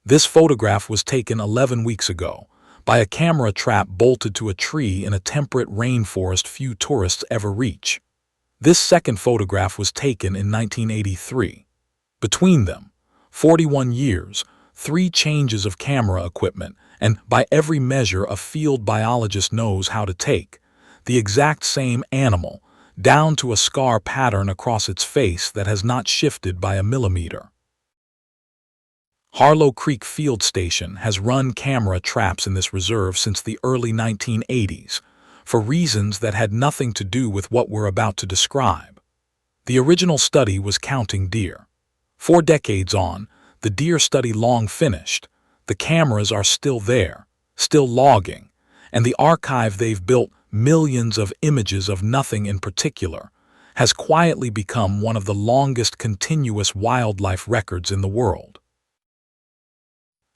This photograph was taken 11 weeks ago by a camera trap bolted to a tree in a temperate rainforest few tourists ever reach. This second photograph was taken in 1983. Between them, 41 years, 3 changes of camera equipment, and by every measure a field biologist knows how to take, the exact same animal, down to a scar pattern across its face that has not shifted by a millimeter. Harlow Creek Field Station has run camera traps in this reserve since the early 1980s, for reasons that had nothing to do with what we're about to describe. The original study was counting deer. 4 decades on, the deer study long finished. The cameras are still there, still logging, and the archive they've built, millions of images of nothing in particular, has quietly become one of the longest continuous wildlife records in the world.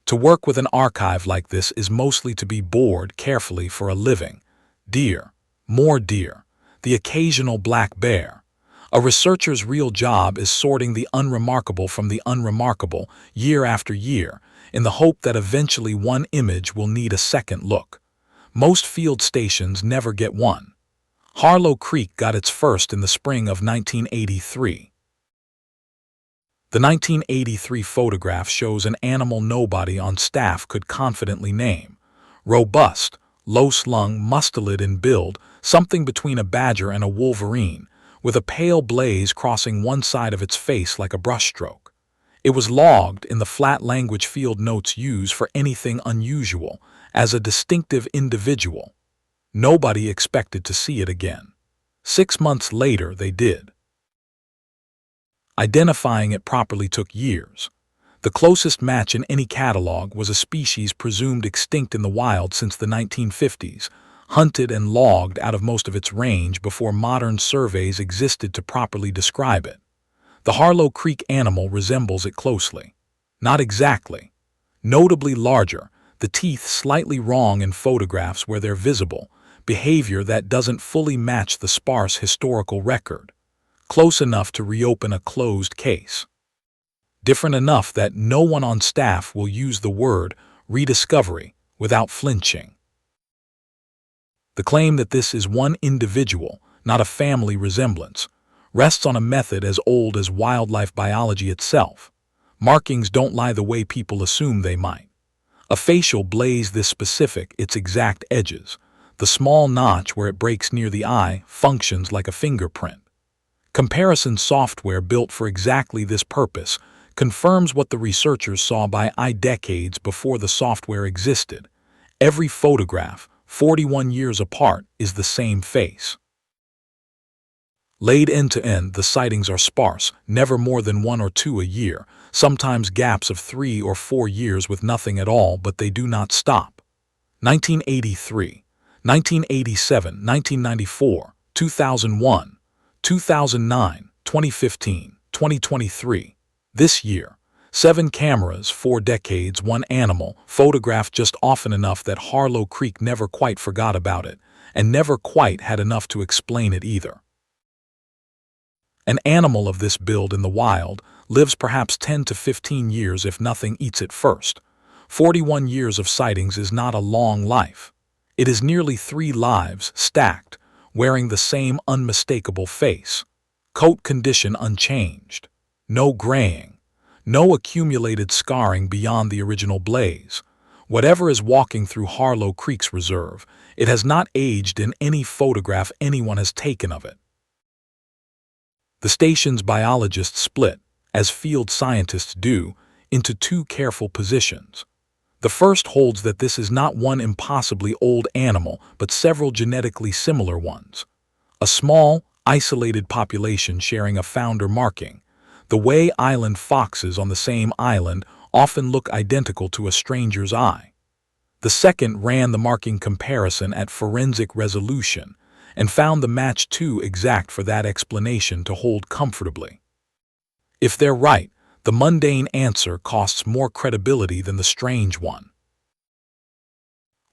To work with an archive like this is mostly to be bored carefully for a living. Deer, more deer, the occasional black bear. A researcher's real job is sorting the unremarkable from the unremarkable year after year, in the hope that eventually one image will need a second look. Most field stations never get one. Harlow Creek got its first in the spring of 1983. The 1983 photograph shows an animal nobody on staff could confidently name. Robust, low-slung, mustelid in build, something between a badger and a wolverine, with a pale blaze crossing one side of its face like a brushstroke. It was logged in the flat language field notes used for anything unusual, as a distinctive individual. Nobody expected to see it again. 6 months later, they did. Identifying it properly took years. The closest match in any catalog was a species presumed extinct in the wild since the 1950s, hunted and logged out of most of its range before modern surveys existed to properly describe it. The Harlow Creek animal resembles it closely. Not exactly. Notably larger, the teeth slightly wrong in photographs where they're visible, behavior that doesn't fully match the sparse historical record. Close enough to reopen a closed case. Different enough that no one on staff will use the word rediscovery without flinching. The claim that this is one individual, not a family resemblance, rests on a method as old as wildlife biology itself. Markings don't lie the way people assume they might. A facial blaze this specific, its exact edges. The small notch where it breaks near the eye functions like a fingerprint. Comparison software built for exactly this purpose confirms what the researchers saw by eye decades before the software existed. Every photograph, 41 years apart, is the same face. Laid end to end, the sightings are sparse, never more than 1 or 2 a year, sometimes gaps of 3 or 4 years with nothing at all, but they do not stop. 1983, 1987, 1994, 2001, 2009, 2015, 2023. This year, 7 cameras, 4 decades, 1 animal, photographed just often enough that Harlow Creek never quite forgot about it, and never quite had enough to explain it either. An animal of this build in the wild lives perhaps 10 to 15 years if nothing eats it first. 41 years of sightings is not a long life. It is nearly 3 lives stacked, wearing the same unmistakable face. Coat condition unchanged. No graying. No accumulated scarring beyond the original blaze. Whatever is walking through Harlow Creek's reserve, it has not aged in any photograph anyone has taken of it. The station's biologists split, as field scientists do, into 2 careful positions. The first holds that this is not one impossibly old animal, but several genetically similar ones. A small, isolated population sharing a founder marking. The way island foxes on the same island often look identical to a stranger's eye. The second ran the marking comparison at forensic resolution, and found the match too exact for that explanation to hold comfortably. If they're right, the mundane answer costs more credibility than the strange one.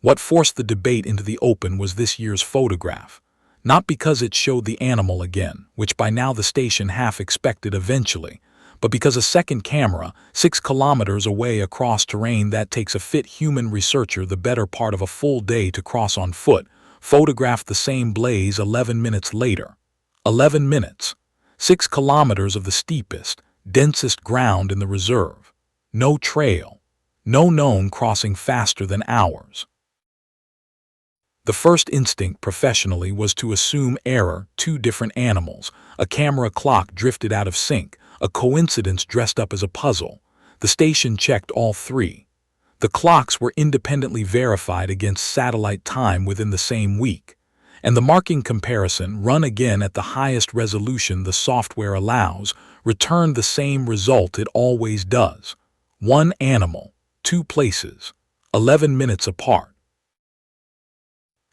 What forced the debate into the open was this year's photograph, not because it showed the animal again, which by now the station half expected eventually, but because a second camera, 6 kilometers away across terrain that takes a fit human researcher the better part of a full day to cross on foot, photographed the same blaze 11 minutes later. 11 minutes. 6 kilometers of the steepest, densest ground in the reserve. No trail. No known crossing faster than ours. The first instinct professionally was to assume error, 2 different animals, a camera clock drifted out of sync, a coincidence dressed up as a puzzle. The station checked all 3. The clocks were independently verified against satellite time within the same week, and the marking comparison, run again at the highest resolution the software allows, returned the same result it always does. 1 animal, 2 places, 11 minutes apart.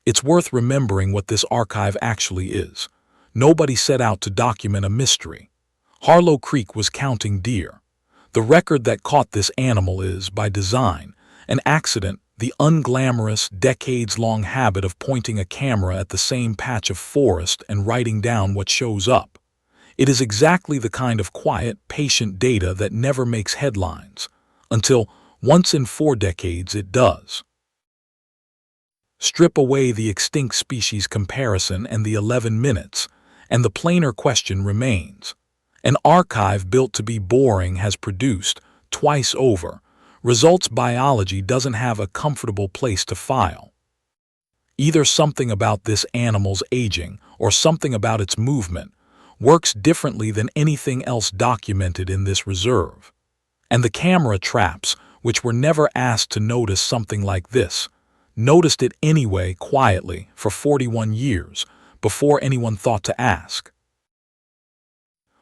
It's worth remembering what this archive actually is. Nobody set out to document a mystery. Harlow Creek was counting deer. The record that caught this animal is, by design, an accident, the unglamorous, decades-long habit of pointing a camera at the same patch of forest and writing down what shows up. It is exactly the kind of quiet, patient data that never makes headlines, until, once in 4 decades, it does. Strip away the extinct species comparison and the 11 minutes, and the plainer question remains. An archive built to be boring has produced, twice over, results biology doesn't have a comfortable place to file. Either something about this animal's aging or something about its movement works differently than anything else documented in this reserve. And the camera traps, which were never asked to notice something like this, noticed it anyway quietly for 41 years before anyone thought to ask.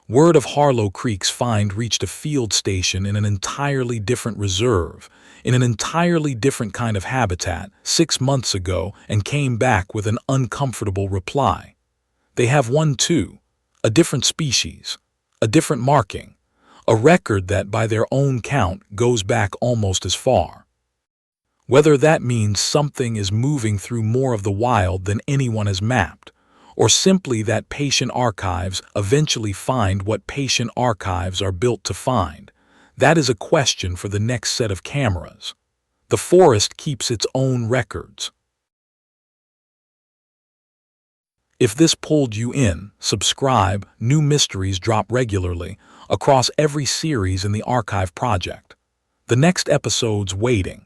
Word of Harlow Creek's find reached a field station in an entirely different reserve, in an entirely different kind of habitat, 6 months ago, and came back with an uncomfortable reply. They have one too, a different species, a different marking, a record that by their own count goes back almost as far. Whether that means something is moving through more of the wild than anyone has mapped, or simply that patient archives eventually find what patient archives are built to find, that is a question for the next set of cameras. The forest keeps its own records. If this pulled you in, subscribe. New mysteries drop regularly across every series in the archive project. The next episode's waiting.